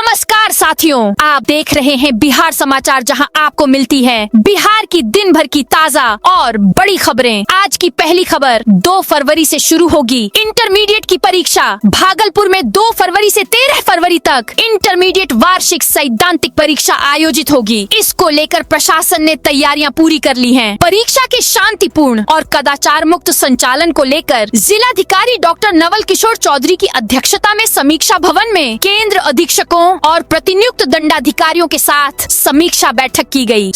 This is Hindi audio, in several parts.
नमस्कार साथियों, आप देख रहे हैं बिहार समाचार, जहां आपको मिलती है बिहार की दिन भर की ताजा और बड़ी खबरें। आज की पहली खबर, 2 फरवरी से शुरू होगी इंटरमीडिएट की परीक्षा। भागलपुर में 2 फरवरी से 13 फरवरी तक इंटरमीडिएट वार्षिक सैद्धांतिक परीक्षा आयोजित होगी। इसको लेकर प्रशासन ने तैयारियां पूरी कर ली हैं। परीक्षा के शांतिपूर्ण और कदाचार मुक्त संचालन को लेकर जिलाधिकारी डॉक्टर नवल किशोर चौधरी की अध्यक्षता में समीक्षा भवन में केंद्र अधीक्षकों और प्रतिनियुक्त दंडाधिकारियों के साथ समीक्षा बैठक की गई।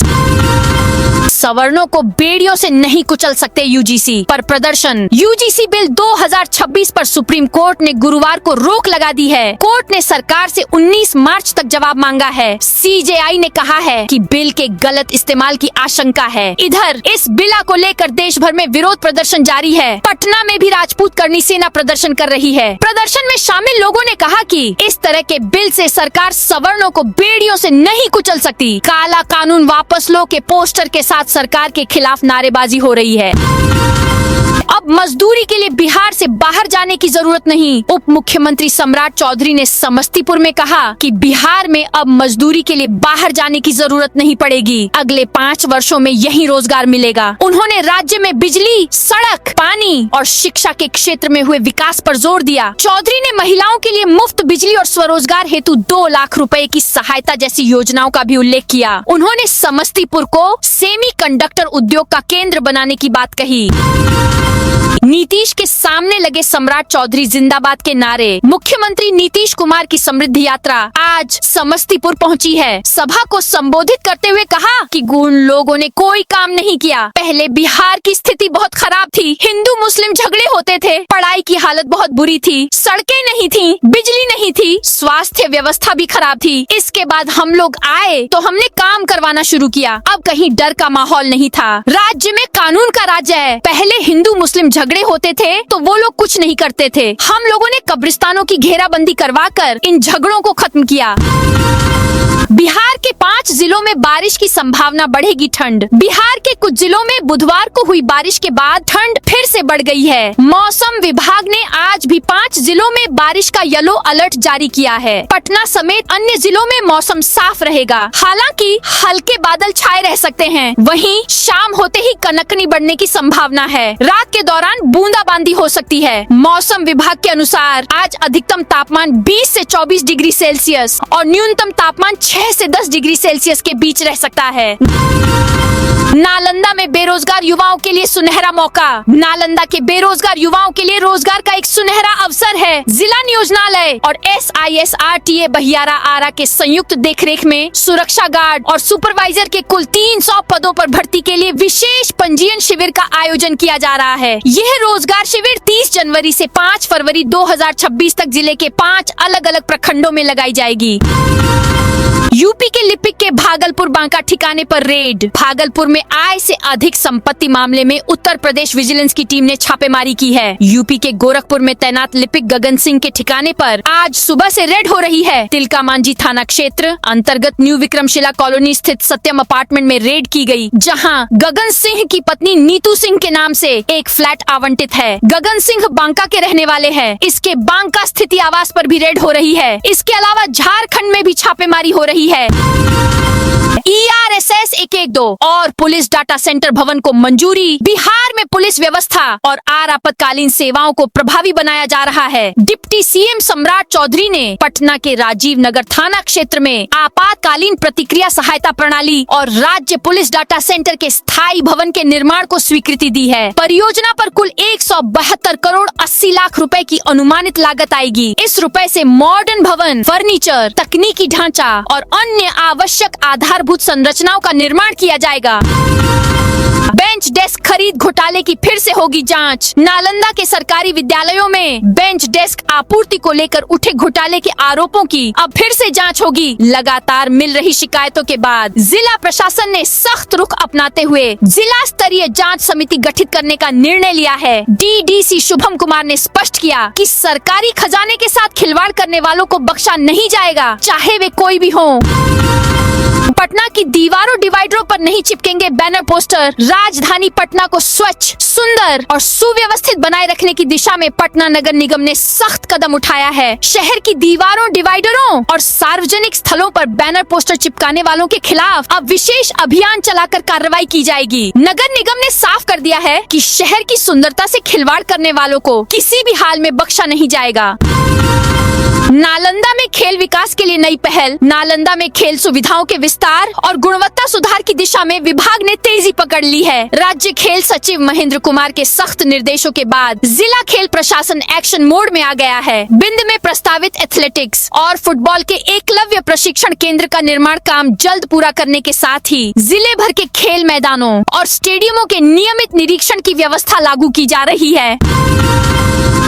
सवर्णों को बेड़ियों से नहीं कुचल सकते, यूजीसी पर प्रदर्शन। यूजीसी बिल 2026 पर सुप्रीम कोर्ट ने गुरुवार को रोक लगा दी है। कोर्ट ने सरकार से 19 मार्च तक जवाब मांगा है। सीजेआई ने कहा है कि बिल के गलत इस्तेमाल की आशंका है। इधर इस बिल को लेकर देश भर में विरोध प्रदर्शन जारी है। पटना में भी राजपूत करनी सेना प्रदर्शन कर रही है। प्रदर्शन में शामिल लोगों ने कहा कि इस तरह के बिल से सरकार सवर्णों को बेड़ियों से नहीं कुचल सकती। काला कानून वापस लो के पोस्टर के साथ सरकार के खिलाफ नारेबाजी हो रही है। अब मजदूरी के लिए बिहार से बाहर जाने की जरूरत नहीं। उप मुख्यमंत्री सम्राट चौधरी ने समस्तीपुर में कहा कि बिहार में अब मजदूरी के लिए बाहर जाने की जरूरत नहीं पड़ेगी। अगले 5 वर्षों में यही रोजगार मिलेगा। उन्होंने राज्य में बिजली, सड़क, पानी और शिक्षा के क्षेत्र में हुए विकास पर जोर दिया। चौधरी ने महिलाओं के लिए मुफ्त बिजली और स्वरोजगार हेतु 2 लाख रुपए की सहायता जैसी योजनाओं का भी उल्लेख किया। उन्होंने समस्तीपुर को सेमी कंडक्टर उद्योग का केंद्र बनाने की बात कही। नीतीश के सामने लगे सम्राट चौधरी जिंदाबाद के नारे। मुख्यमंत्री नीतीश कुमार की समृद्धि यात्रा आज समस्तीपुर पहुंची है। सभा को संबोधित करते हुए कहा कि उन लोगों ने कोई काम नहीं किया। पहले बिहार की स्थिति बहुत खराब थी। हिंदू मुस्लिम झगड़े होते थे, पढ़ाई की हालत बहुत बुरी थी, सड़कें नहीं थी, बिजली नहीं थी, स्वास्थ्य व्यवस्था भी खराब थी। इसके बाद हम लोग आए तो हमने काम करवाना शुरू किया। अब कहीं डर का माहौल नहीं था। राज्य में कानून का राज्य है। पहले हिंदू मुस्लिम झगड़े होते थे तो वो लोग कुछ नहीं करते थे। हम लोगों ने कब्रिस्तानों की घेराबंदी करवाकर इन झगड़ों को खत्म किया। बिहार के 5 जिलों में बारिश की संभावना, बढ़ेगी ठंड। बिहार के कुछ जिलों में बुधवार को हुई बारिश के बाद ठंड फिर से बढ़ गई है। मौसम विभाग ने आज भी 5 जिलों में बारिश का येलो अलर्ट जारी किया है। पटना समेत अन्य जिलों में मौसम साफ रहेगा। हालांकि हल्के बादल छाए रह सकते हैं। वहीं शाम होते ही कनकनी बढ़ने की संभावना है। रात के दौरान बूंदाबांदी हो सकती है। मौसम विभाग के अनुसार आज अधिकतम तापमान 20 से 24 डिग्री सेल्सियस और न्यूनतम तापमान 6 से 10 डिग्री सेल्सियस के बीच रह सकता है। नालंदा में बेरोजगार युवाओं के लिए सुनहरा मौका। नालंदा के बेरोजगार युवाओं के लिए रोजगार का एक सुनहरा अवसर है। जिला नियोजनालय और SISRTA बहियारा आरा के संयुक्त देखरेख में सुरक्षा गार्ड और सुपरवाइजर के कुल 300 पदों पर भर्ती के लिए विशेष पंजीयन शिविर का आयोजन किया जा रहा है। यह रोजगार शिविर 30 जनवरी से 5 फरवरी 2026 तक जिले के 5 अलग अलग प्रखंडों में लगाई जाएगी। यूपी के लिपिक के भागलपुर बांका ठिकाने पर रेड। भागलपुर में आय से अधिक संपत्ति मामले में उत्तर प्रदेश विजिलेंस की टीम ने छापेमारी की है। यूपी के गोरखपुर में तैनात लिपिक गगन सिंह के ठिकाने पर आज सुबह से रेड हो रही है। तिलका मांझी थाना क्षेत्र अंतर्गत न्यू विक्रमशिला कॉलोनी स्थित सत्यम अपार्टमेंट में रेड की गई, जहां गगन सिंह की पत्नी नीतू सिंह के नाम से एक फ्लैट आवंटित है। गगन सिंह बांका के रहने वाले हैं। इसके बांका स्थिति आवास पर भी रेड हो रही है। इसके अलावा झारखंड में भी छापेमारी हो रही है। ERSS 112 और पुलिस डाटा सेंटर भवन को मंजूरी। बिहार में पुलिस व्यवस्था और आपातकालीन सेवाओं को प्रभावी बनाया जा रहा है। डिप्टी CM सम्राट चौधरी ने पटना के राजीव नगर थाना क्षेत्र में आपातकालीन प्रतिक्रिया सहायता प्रणाली और राज्य पुलिस डाटा सेंटर के स्थायी भवन के निर्माण को स्वीकृति दी है। परियोजना पर कुल 172 करोड़ 80 लाख रुपए की अनुमानित लागत आएगी। इस रुपए से मॉडर्न भवन, फर्नीचर, तकनीकी ढांचा और अन्य आवश्यक आधारभूत संरचनाओं का निर्माण किया जाएगा। बेंच डेस्क खरीद घोटाले की फिर से होगी जांच। नालंदा के सरकारी विद्यालयों में बेंच डेस्क आपूर्ति को लेकर उठे घोटाले के आरोपों की अब फिर से जांच होगी। लगातार मिल रही शिकायतों के बाद जिला प्रशासन ने सख्त रुख अपनाते हुए जिला स्तरीय जांच समिति गठित करने का निर्णय लिया है। DDC शुभम कुमार ने स्पष्ट किया कि सरकारी खजाने के साथ खिलवाड़ करने वालों को बख्शा नहीं जाएगा, चाहे वे कोई भी हों। पटना की दीवारों डिवाइडरों पर नहीं चिपकेंगे बैनर पोस्टर। राजधानी पटना को स्वच्छ, सुंदर और सुव्यवस्थित बनाए रखने की दिशा में पटना नगर निगम ने सख्त कदम उठाया है। शहर की दीवारों, डिवाइडरों और सार्वजनिक स्थलों पर बैनर पोस्टर चिपकाने वालों के खिलाफ अब विशेष अभियान चलाकर कार्रवाई की जाएगी। नगर निगम ने साफ कर दिया है कि शहर की सुंदरता से खिलवाड़ करने वालों को किसी भी हाल में बख्शा नहीं जाएगा। नालंदा में खेल विकास के लिए नई पहल। नालंदा में खेल सुविधाओं के विस्तार और गुणवत्ता सुधार की दिशा में विभाग ने तेजी पकड़ ली है। राज्य खेल सचिव महेंद्र कुमार के सख्त निर्देशों के बाद जिला खेल प्रशासन एक्शन मोड में आ गया है। बिंद में प्रस्तावित एथलेटिक्स और फुटबॉल के एकलव्य प्रशिक्षण केंद्र का निर्माण काम जल्द पूरा करने के साथ ही जिले भर के खेल मैदानों और स्टेडियमों के नियमित निरीक्षण की व्यवस्था लागू की जा रही है।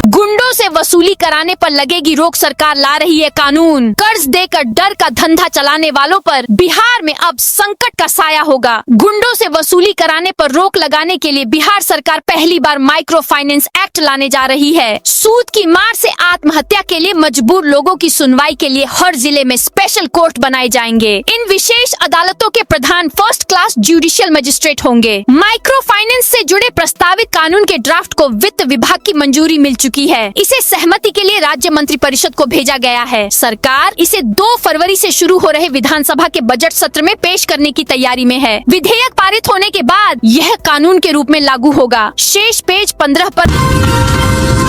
गुंडों से वसूली कराने पर लगेगी रोक, सरकार ला रही है कानून। कर्ज देकर डर का धंधा चलाने वालों पर बिहार में अब संकट का साया होगा। गुंडों से वसूली कराने पर रोक लगाने के लिए बिहार सरकार पहली बार माइक्रो फाइनेंस एक्ट लाने जा रही है। सूद की मार से आत्महत्या के लिए मजबूर लोगों की सुनवाई के लिए हर जिले में स्पेशल कोर्ट बनाए जाएंगे। इन विशेष अदालतों के प्रधान फर्स्ट क्लास जुडिशियल मजिस्ट्रेट होंगे। माइक्रो फाइनेंस से जुड़े प्रस्तावित कानून के ड्राफ्ट को वित्त विभाग की मंजूरी मिल चुकी है। इसे सहमति के लिए राज्य मंत्रिपरिषद को भेजा गया है। सरकार इसे 2 फरवरी से शुरू हो रहे विधानसभा के बजट सत्र में पेश करने की तैयारी में है। विधेयक पारित होने के बाद यह कानून के रूप में लागू होगा। शेष पेज 15 पर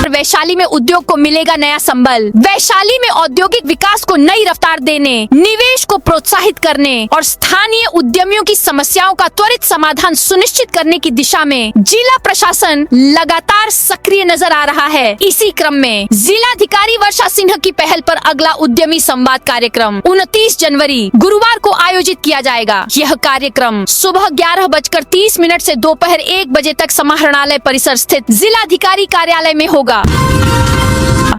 वैशाली में उद्योग को मिलेगा नया संबल। वैशाली में औद्योगिक विकास को नई रफ्तार देने, निवेश को प्रोत्साहित करने और स्थानीय उद्यमियों की समस्याओं का त्वरित समाधान सुनिश्चित करने की दिशा में जिला प्रशासन लगातार सक्रिय नजर आ रहा है। इसी क्रम में जिलाधिकारी वर्षा सिन्हा की पहल पर अगला उद्यमी संवाद कार्यक्रम 29 जनवरी गुरुवार को आयोजित किया जाएगा। यह कार्यक्रम सुबह 11:30 से दोपहर 1 बजे तक समाहरणालय परिसर स्थित जिलाधिकारी कार्यालय में होगा।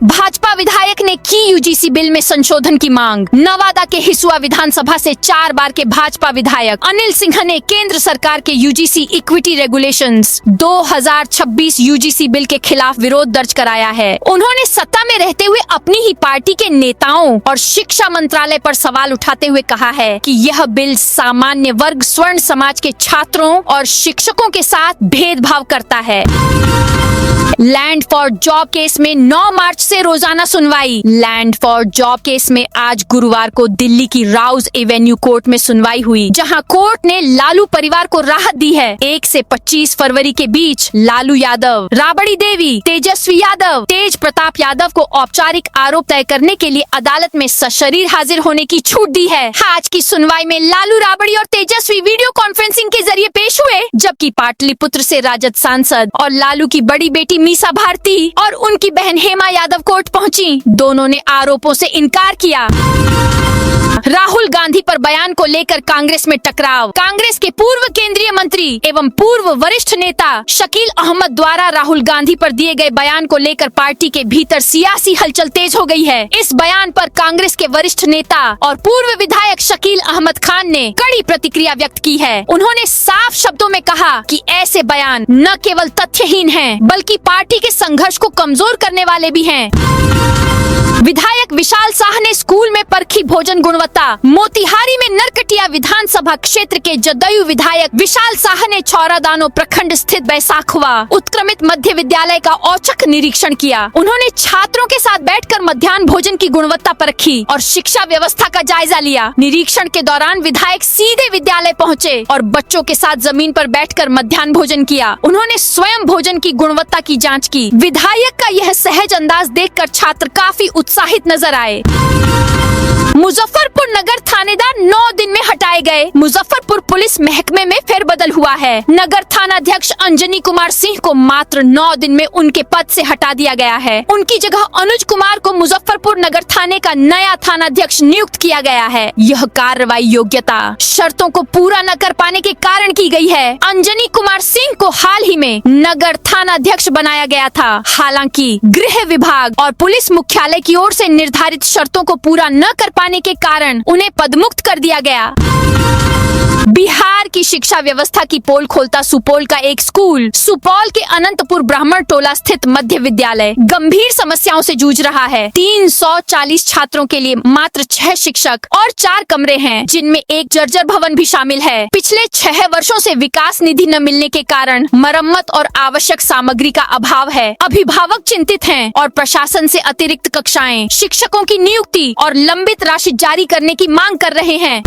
भाजपा विधायक ने की यूजीसी बिल में संशोधन की मांग। नवादा के हिसुआ विधानसभा से 4 बार के भाजपा विधायक अनिल सिंह ने केंद्र सरकार के UGC equity regulations 2026 UGC bill के खिलाफ विरोध दर्ज कराया है। उन्होंने सत्ता में रहते हुए अपनी ही पार्टी के नेताओं और शिक्षा मंत्रालय पर सवाल उठाते हुए कहा है कि यह बिल सामान्य वर्ग, स्वर्ण समाज के छात्रों और शिक्षकों के साथ भेदभाव करता है। लैंड फॉर जॉब केस में 9 मार्च से रोजाना सुनवाई। लैंड फॉर जॉब केस में आज गुरुवार को दिल्ली की राउज एवेन्यू कोर्ट में सुनवाई हुई, जहां कोर्ट ने लालू परिवार को राहत दी है। 1 से 25 फरवरी के बीच लालू यादव, राबड़ी देवी, तेजस्वी यादव, तेज प्रताप यादव को औपचारिक आरोप तय करने के लिए अदालत में सशरीर हाजिर होने की छूट दी है। आज की सुनवाई में लालू, राबड़ी और तेजस्वी वीडियो कॉन्फ्रेंसिंग के जरिए पेश हुए, जबकि पाटलिपुत्र से राजद सांसद और लालू की बड़ी बेटी मीसा भारती और उनकी बहन हेमा यादव कोर्ट पहुंची। दोनों ने आरोपों से इनकार किया। राहुल गांधी पर बयान को लेकर कांग्रेस में टकराव। कांग्रेस के पूर्व केंद्रीय मंत्री एवं पूर्व वरिष्ठ नेता शकील अहमद द्वारा राहुल गांधी पर दिए गए बयान को लेकर पार्टी के भीतर सियासी हलचल तेज हो गई है। इस बयान पर कांग्रेस के वरिष्ठ नेता और पूर्व विधायक शकील अहमद खान ने कड़ी प्रतिक्रिया व्यक्त की है। उन्होंने साफ शब्दों में कहा कि ऐसे बयान न केवल तथ्यहीन हैं, बल्कि पार्टी के संघर्ष को कमजोर करने वाले भी हैं। विधायक विशाल साह ने स्कूल में परखी भोजन गुणवत्ता। मोतिहारी में नरकटिया विधानसभा क्षेत्र के जदयू विधायक विशाल साह ने छौरादानो प्रखंड स्थित बैसाखुआ उत्क्रमित मध्य विद्यालय का औचक निरीक्षण किया। उन्होंने छात्रों के साथ बैठकर मध्याह्न भोजन की गुणवत्ता परखी और शिक्षा व्यवस्था का जायजा लिया। निरीक्षण के दौरान विधायक सीधे विद्यालय पहुँचे और बच्चों के साथ जमीन पर बैठकर मध्याह्न भोजन किया। उन्होंने स्वयं भोजन की गुणवत्ता की जाँच की। विधायक का यह सहज अंदाज देखकर छात्र काफी उत्साहित नजर आए। मुजफ्फरपुर नगर थानेदार 9 दिन में हटाए गए। मुजफ्फरपुर पुलिस महकमे में फेरबदल हुआ है। नगर थानाध्यक्ष अंजनी कुमार सिंह को मात्र 9 दिन में उनके पद से हटा दिया गया है। उनकी जगह अनुज कुमार को मुजफ्फरपुर नगर थाने का नया थानाध्यक्ष नियुक्त किया गया है। यह कार्रवाई योग्यता शर्तों को पूरा न कर पाने के कारण की गई है। अंजनी कुमार सिंह को हाल ही में नगर थानाध्यक्ष बनाया गया था। हालांकि गृह विभाग और पुलिस मुख्यालय की ओर से निर्धारित शर्तों को पूरा न कर पाने के कारण उन्हें पदमुक्त कर दिया गया। बिहार की शिक्षा व्यवस्था की पोल खोलता सुपौल का एक स्कूल। सुपौल के अनंतपुर ब्राह्मण टोला स्थित मध्य विद्यालय गंभीर समस्याओं से जूझ रहा है। 340 छात्रों के लिए मात्र 6 शिक्षक और 4 कमरे हैं, जिनमें एक जर्जर भवन भी शामिल है। पिछले 6 वर्षों से विकास निधि न मिलने के कारण मरम्मत और आवश्यक सामग्री का अभाव है। अभिभावक चिंतित हैं और प्रशासन से अतिरिक्त कक्षाएं, शिक्षकों की नियुक्ति और लंबित राशि जारी करने की मांग कर रहे हैं।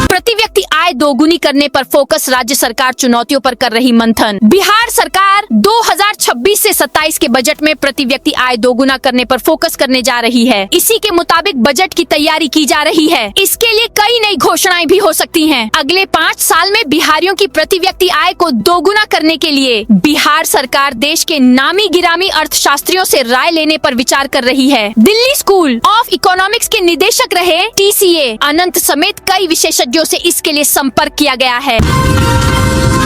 प्रति व्यक्ति आय दोगुनी करने पर फोकस। राज्य सरकार चुनौतियों पर कर रही मंथन। बिहार सरकार 2026 से 27 के बजट में प्रति व्यक्ति आय दोगुना करने पर फोकस करने जा रही है। इसी के मुताबिक बजट की तैयारी की जा रही है। इसके लिए कई नई घोषणाएं भी हो सकती हैं। अगले 5 साल में बिहारियों की प्रति व्यक्ति आय को दोगुना करने के लिए बिहार सरकार देश के नामी गिरामी अर्थशास्त्रियों से राय लेने पर विचार कर रही है। दिल्ली स्कूल ऑफ इकोनॉमिक्स के निदेशक रहे TCA अनंत समेत कई विशेषज्ञों से इसके लिए संपर्क किया गया है।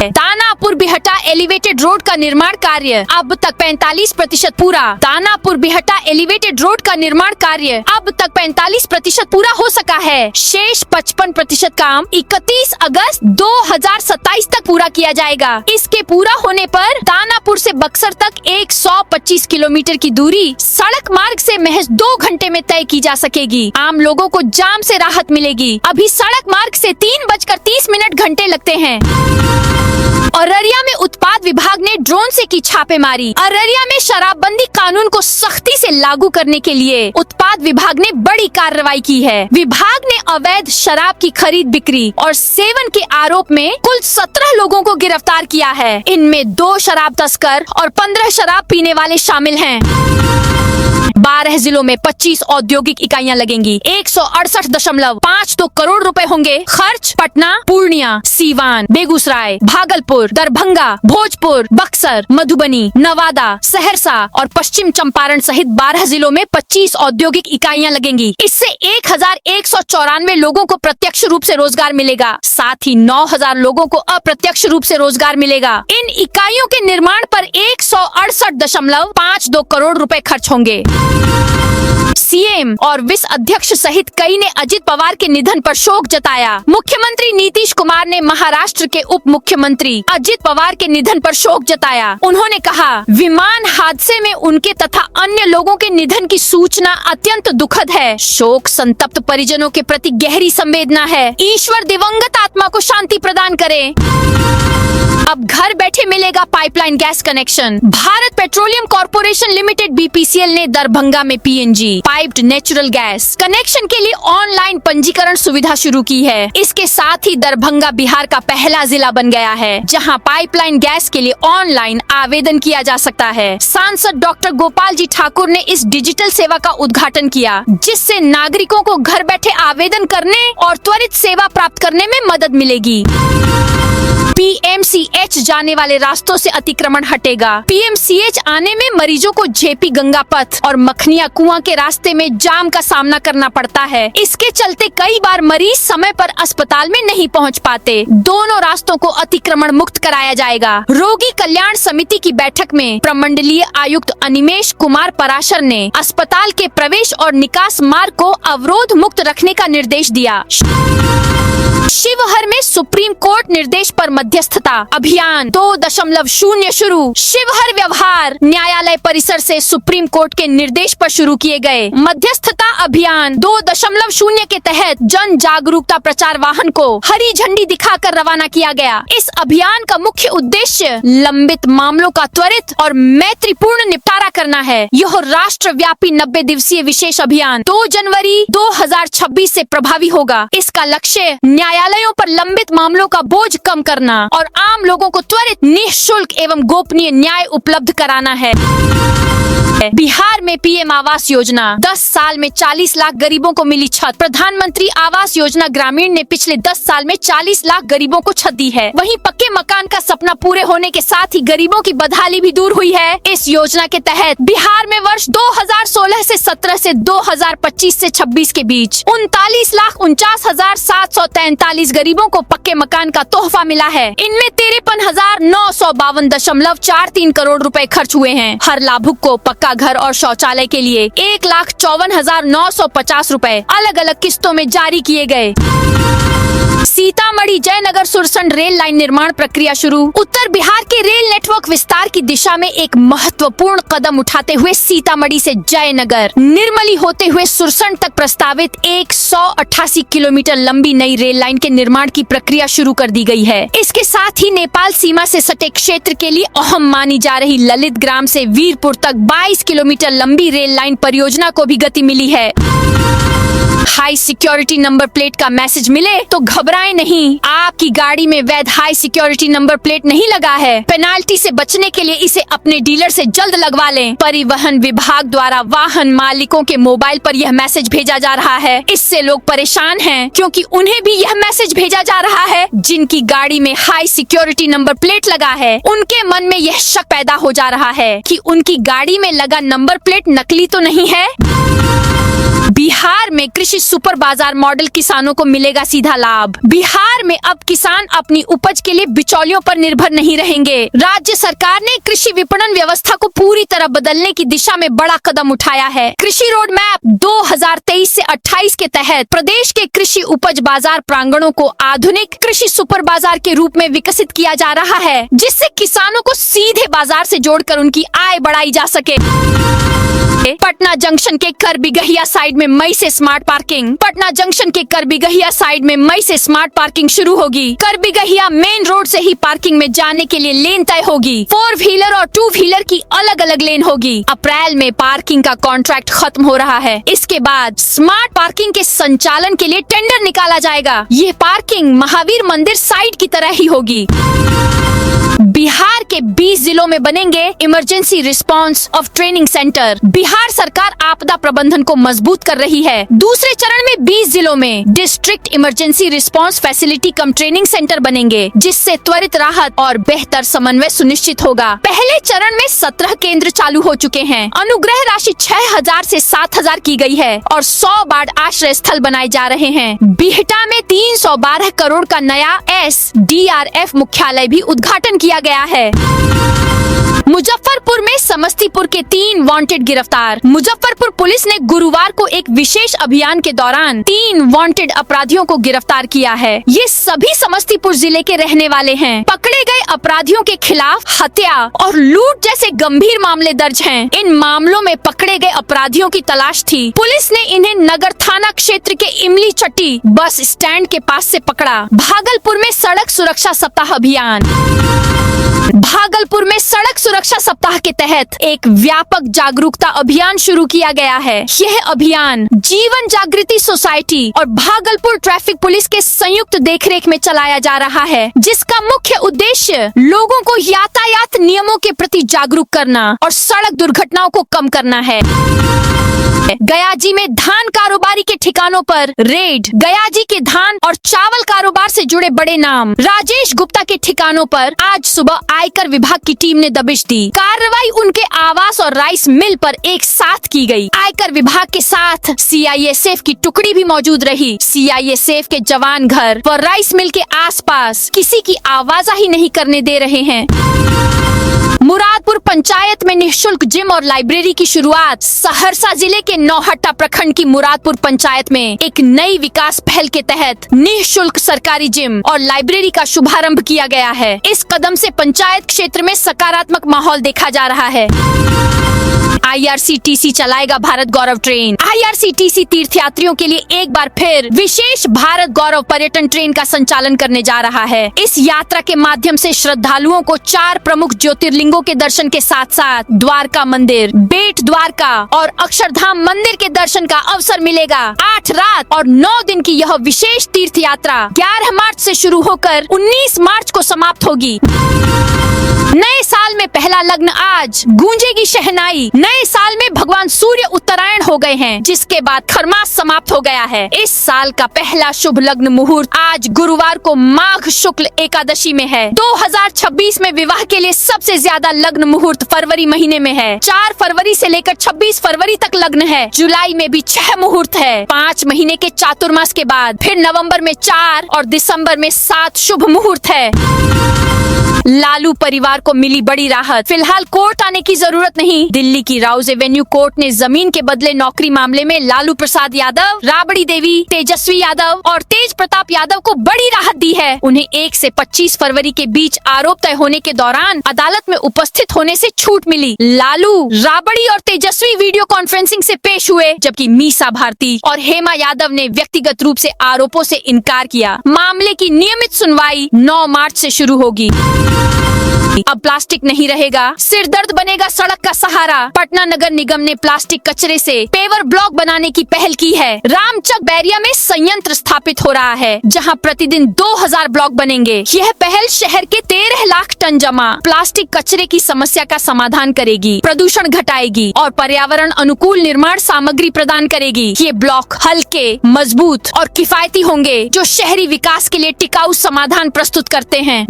दानापुर बिहटा एलिवेटेड रोड का निर्माण कार्य अब तक 45% पूरा। दानापुर बिहटा एलिवेटेड रोड का निर्माण कार्य अब तक 45% पूरा हो सका है। शेष 55% काम 31 अगस्त 2027 तक पूरा किया जाएगा। इसके पूरा होने पर दानापुर से बक्सर तक 125 किलोमीटर की दूरी सड़क मार्ग से महज 2 घंटे में तय की जा सकेगी। आम लोगों को जाम से राहत मिलेगी। अभी सड़क मार्ग से 3:30 घंटे लगते हैं। अररिया में उत्पाद विभाग ने ड्रोन से की छापेमारी। अररिया में शराबबंदी कानून को सख्ती से लागू करने के लिए उत्पाद विभाग ने बड़ी कार्रवाई की है। विभाग ने अवैध शराब की खरीद बिक्री और सेवन के आरोप में कुल 17 लोगों को गिरफ्तार किया है। इनमें 2 शराब तस्कर और 15 शराब पीने वाले शामिल हैं। 12 जिलों में 25 औद्योगिक इकाइयां लगेंगी। 168.52 करोड़ रुपए होंगे खर्च। पटना, पूर्णिया, सीवान, बेगूसराय, भागलपुर, दरभंगा, भोजपुर, बक्सर, मधुबनी, नवादा, सहरसा और पश्चिम चंपारण सहित 12 जिलों में 25 औद्योगिक इकाइयां लगेंगी। इससे 1194 लोगों को प्रत्यक्ष रूप से रोजगार मिलेगा। साथ ही 9000 लोगों को अप्रत्यक्ष रूप से रोजगार मिलेगा। इन इकाइयों के निर्माण पर 168.52 करोड़ रुपए खर्च होंगे। सीएम और विस अध्यक्ष सहित कई ने अजित पवार के निधन पर शोक जताया। मुख्यमंत्री नीतीश कुमार ने महाराष्ट्र के उप मुख्यमंत्री अजित पवार के निधन पर शोक जताया। उन्होंने कहा, विमान हादसे में उनके तथा अन्य लोगों के निधन की सूचना अत्यंत दुखद है। शोक संतप्त परिजनों के प्रति गहरी संवेदना है। ईश्वर दिवंगत आत्मा को शांति प्रदान करे। अब घर बैठे मिलेगा pipeline gas connection. Bharat petroleum corporation limited BPCL ने दरभंगा में PNG piped natural gas connection के लिए ऑनलाइन पंजीकरण सुविधा शुरू की है। इसके साथ ही दरभंगा बिहार का पहला जिला बन गया है, जहां पाइपलाइन गैस के लिए ऑनलाइन आवेदन किया जा सकता है। सांसद डॉक्टर गोपाल जी ठाकुर ने इस डिजिटल सेवा का उद्घाटन किया, जिससे नागरिकों को घर बैठे आवेदन करने और त्वरित सेवा प्राप्त करने में मदद मिलेगी। PMCH जाने वाले रास्तों से अतिक्रमण हटेगा। PMCH आने में मरीजों को जेपी गंगा पथ और मखनिया कुआं के रास्ते में जाम का सामना करना पड़ता है। इसके चलते कई बार मरीज समय पर अस्पताल में नहीं पहुंच पाते। दोनों रास्तों को अतिक्रमण मुक्त कराया जाएगा। रोगी कल्याण समिति की बैठक में प्रमंडलीय आयुक्त अनिमेश कुमार पराशर ने अस्पताल के प्रवेश और निकास मार्ग को अवरोध मुक्त रखने का निर्देश दिया। शिवहर में सुप्रीम कोर्ट निर्देश पर मध्यस्थता अभियान 2.0 शुरू। शिवहर व्यवहार न्यायालय परिसर से सुप्रीम कोर्ट के निर्देश पर शुरू किए गए मध्यस्थता अभियान 2.0 के तहत जन जागरूकता प्रचार वाहन को हरी झंडी दिखाकर रवाना किया गया। इस अभियान का मुख्य उद्देश्य लंबित मामलों का त्वरित और मैत्रीपूर्ण निपटारा करना है। यह राष्ट्रव्यापी 90 दिवसीय विशेष अभियान 2 जनवरी 2026 से प्रभावी होगा। इसका लक्ष्य न्यायालयों पर लंबित मामलों का बोझ कम करना और आम लोगों को त्वरित, निःशुल्क एवं गोपनीय न्याय उपलब्ध कराना है। बिहार में PM आवास योजना 10 साल में 40 लाख गरीबों को मिली छत। प्रधानमंत्री आवास योजना ग्रामीण ने पिछले 10 साल में 40 लाख गरीबों को छत दी है। वहीं पक्के मकान का सपना पूरे होने के साथ ही गरीबों की बदहाली भी दूर हुई है। इस योजना के तहत बिहार में वर्ष 2016 से 17 से 2025 से 26 के बीच 39,49,743 गरीबों को पक्के मकान का तोहफा मिला है। इनमें 53,952.43 करोड़ रुपए खर्च हुए हैं। हर लाभुक को पक्का घर और शौचालय के लिए 1,54,950 रुपए अलग अलग किस्तों में जारी किए गए। सीतामढ़ी जयनगर सुरसंड रेल लाइन निर्माण प्रक्रिया शुरू। उत्तर बिहार के रेल नेटवर्क विस्तार की दिशा में एक महत्वपूर्ण कदम उठाते हुए सीतामढ़ी से जयनगर, निर्मली होते हुए सुरसंड तक प्रस्तावित 188 किलोमीटर लंबी नई रेल लाइन के निर्माण की प्रक्रिया शुरू कर दी गई है। इसके साथ ही नेपाल सीमा से सटे क्षेत्र के लिए अहम मानी जा रही ललित ग्राम से वीरपुर तक 22 किलोमीटर लंबी रेल लाइन परियोजना को भी गति मिली है। हाई सिक्योरिटी नंबर प्लेट का मैसेज मिले तो घबराएं नहीं, आपकी गाड़ी में वैध हाई सिक्योरिटी नंबर प्लेट नहीं लगा है। पेनाल्टी से बचने के लिए इसे अपने डीलर से जल्द लगवा लें। परिवहन विभाग द्वारा वाहन मालिकों के मोबाइल पर यह मैसेज भेजा जा रहा है। इससे लोग परेशान हैं क्योंकि उन्हें भी यह मैसेज भेजा जा रहा है। जिनकी गाड़ी में हाई सिक्योरिटी नंबर प्लेट लगा है, उनके मन में यह शक पैदा हो जा रहा है कि उनकी गाड़ी में लगा नंबर प्लेट नकली तो नहीं है। बिहार में कृषि सुपर बाजार मॉडल किसानों को मिलेगा सीधा लाभ। बिहार में अब किसान अपनी उपज के लिए बिचौलियों पर निर्भर नहीं रहेंगे। राज्य सरकार ने कृषि विपणन व्यवस्था को पूरी तरह बदलने की दिशा में बड़ा कदम उठाया है। कृषि रोड मैप 2023 से 28 के तहत प्रदेश के कृषि उपज बाजार प्रांगणों को आधुनिक कृषि सुपर बाजार के रूप में विकसित किया जा रहा है, जिससे किसानों को सीधे बाजार से जोड़कर उनकी आय बढ़ाई जा सके। पटना जंक्शन के करबिगहिया साइड में मई से स्मार्ट पार्किंग। पटना जंक्शन के करबिगहिया साइड में मई से स्मार्ट पार्किंग शुरू होगी। करबिगहिया मेन रोड से ही पार्किंग में जाने के लिए लेन तय होगी। 4 व्हीलर और 2 व्हीलर की अलग अलग लेन होगी। अप्रैल में पार्किंग का कॉन्ट्रैक्ट खत्म हो रहा है। इसके बाद स्मार्ट पार्किंग के संचालन के लिए टेंडर निकाला जाएगा। ये पार्किंग महावीर मंदिर साइड की तरह ही होगी। बिहार के 20 जिलों में बनेंगे emergency response of training centre. Bihar सरकार आपदा प्रबंधन को मजबूत कर रही है। दूसरे चरण में 20 जिलों में डिस्ट्रिक्ट इमरजेंसी रिस्पांस फैसिलिटी कम ट्रेनिंग सेंटर बनेंगे, जिससे त्वरित राहत और बेहतर समन्वय सुनिश्चित होगा। पहले चरण में 17 केंद्र चालू हो चुके हैं। अनुग्रह राशि 6000 से 7000 की गई है और 100 बाढ़ आश्रय स्थल बनाए जा रहे हैं। बिहटा में 312 करोड़ का नया SDRF मुख्यालय भी उद्घाटन किया गया है। मुजफ्फरपुर में समस्तीपुर के 3 वांटेड गिरफ्तार। मुजफ्फरपुर पुलिस ने गुरुवार को एक विशेष अभियान के दौरान 3 वांटेड अपराधियों को गिरफ्तार किया है। ये सभी समस्तीपुर जिले के रहने वाले हैं। पकड़े गए अपराधियों के खिलाफ हत्या और लूट जैसे गंभीर मामले दर्ज हैं। इन मामलों में पकड़े गए अपराधियों की तलाश थी। पुलिस ने इन्हें नगर थाना क्षेत्र के इमली चट्टी बस स्टैंड के पास से पकड़ा। भागलपुर में सड़क सुरक्षा सप्ताह अभियान। भागलपुर में सड़क सुरक्षा सप्ताह के तहत एक व्यापक जागरूकता अभियान शुरू किया गया है। यह अभियान जीवन जागृति सोसाइटी और भागलपुर ट्रैफिक पुलिस के संयुक्त देखरेख में चलाया जा रहा है, जिसका मुख्य उद्देश्य लोगों को यातायात नियमों के प्रति जागरूक करना और सड़क दुर्घटनाओं को कम करना है। गयाजी में धान कारोबारी के ठिकानों पर रेड। गयाजी के धान और चावल कारोबार से जुड़े बड़े नाम राजेश गुप्ता के ठिकानों पर आज सुबह आयकर विभाग की टीम ने दबिश दी। कार्रवाई उनके आवास और राइस मिल पर एक साथ की गई। आयकर विभाग के साथ CISF की टुकड़ी भी मौजूद रही। CISF के जवान घर व राइस मिल के आसपास किसी की आवाजाही नहीं करने दे रहे हैं। मुरादपुर पंचायत में निःशुल्क जिम और लाइब्रेरी की शुरुआत। सहरसा जिले के नौहट्टा प्रखंड की मुरादपुर पंचायत में एक नई विकास पहल के तहत निःशुल्क सरकारी जिम और लाइब्रेरी का शुभारंभ किया गया है। इस कदम से पंचायत क्षेत्र में सकारात्मक माहौल देखा जा रहा है। IRCTC चलाएगा भारत गौरव ट्रेन। IRCTC तीर्थयात्रियों के लिए एक बार फिर विशेष भारत गौरव पर्यटन ट्रेन का संचालन करने जा रहा है। इस यात्रा के माध्यम से श्रद्धालुओं को 4 प्रमुख ज्योतिर्लिंगों के दर्शन के साथ साथ द्वारका मंदिर, बेट द्वारका और अक्षरधाम मंदिर के दर्शन का अवसर मिलेगा। 8 रात और 9 दिन की यह विशेष तीर्थ यात्रा 11 मार्च से शुरू होकर 19 मार्च को समाप्त होगी। नए साल में पहला लग्न आज, गूंजेगी शहनाई। नए साल में भगवान सूर्य उत्तरायण हो गए हैं, जिसके बाद खरमास समाप्त हो गया है। इस साल का पहला शुभ लग्न मुहूर्त आज गुरुवार को माघ शुक्ल एकादशी में है। 2026 में विवाह के लिए सबसे ज्यादा ज्यादा लग्न मुहूर्त फरवरी महीने में है। 4 फरवरी से लेकर 26 फरवरी तक लग्न है। जुलाई में भी 6 मुहूर्त है। 5 महीने के चातुर्मास के बाद फिर नवंबर में 4 और दिसंबर में 7 शुभ मुहूर्त है। लालू परिवार को मिली बड़ी राहत। फिलहाल कोर्ट आने की जरूरत नहीं। दिल्ली की राउज एवेन्यू कोर्ट ने जमीन के बदले नौकरी मामले में लालू प्रसाद यादव, राबड़ी देवी, तेजस्वी यादव और तेज प्रताप यादव को बड़ी राहत दी है। उन्हें 1 से 25 फरवरी के बीच आरोप तय होने के दौरान अदालत में उपस्थित होने से छूट मिली। लालू, राबड़ी और तेजस्वी वीडियो कॉन्फ्रेंसिंग से पेश हुए, जबकि मीसा भारती और हेमा यादव ने व्यक्तिगत रूप से आरोपों से इनकार किया। मामले की नियमित सुनवाई 9 मार्च से शुरू होगी। अब प्लास्टिक नहीं रहेगा, सिर दर्द बनेगा सड़क का सहारा। पटना नगर निगम ने प्लास्टिक कचरे से पेवर ब्लॉक बनाने की पहल की है। रामचक बैरिया में संयंत्र स्थापित हो रहा है, जहां प्रतिदिन 2000 ब्लॉक बनेंगे। यह पहल शहर के 13 लाख टन जमा प्लास्टिक कचरे की समस्या का समाधान करेगी, प्रदूषण घटाएगी और पर्यावरण अनुकूल निर्माण सामग्री प्रदान करेगी। ये ब्लॉक हल्के, मजबूत और किफायती होंगे, जो शहरी विकास के लिए टिकाऊ समाधान प्रस्तुत करते हैं।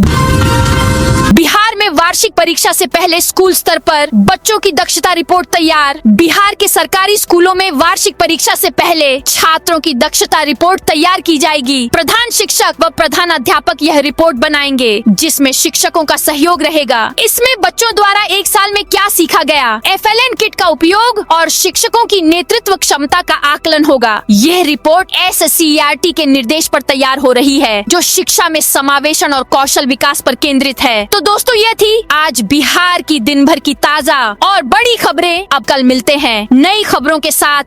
बिहार में वार्षिक परीक्षा से पहले स्कूल स्तर पर बच्चों की दक्षता रिपोर्ट तैयार। बिहार के सरकारी स्कूलों में वार्षिक परीक्षा से पहले छात्रों की दक्षता रिपोर्ट तैयार की जाएगी। प्रधान शिक्षक व प्रधान अध्यापक यह रिपोर्ट बनाएंगे, जिसमें शिक्षकों का सहयोग रहेगा। इसमें बच्चों द्वारा एक साल में क्या सीखा गया, FLN किट का उपयोग और शिक्षकों की नेतृत्व क्षमता का आकलन होगा। यह रिपोर्ट SCERT के निर्देश पर तैयार हो रही है, जो शिक्षा में समावेशन और कौशल विकास पर केंद्रित है। तो दोस्तों, ये थी आज बिहार की दिन भर की ताजा और बड़ी खबरें। अब कल मिलते हैं नई खबरों के साथ।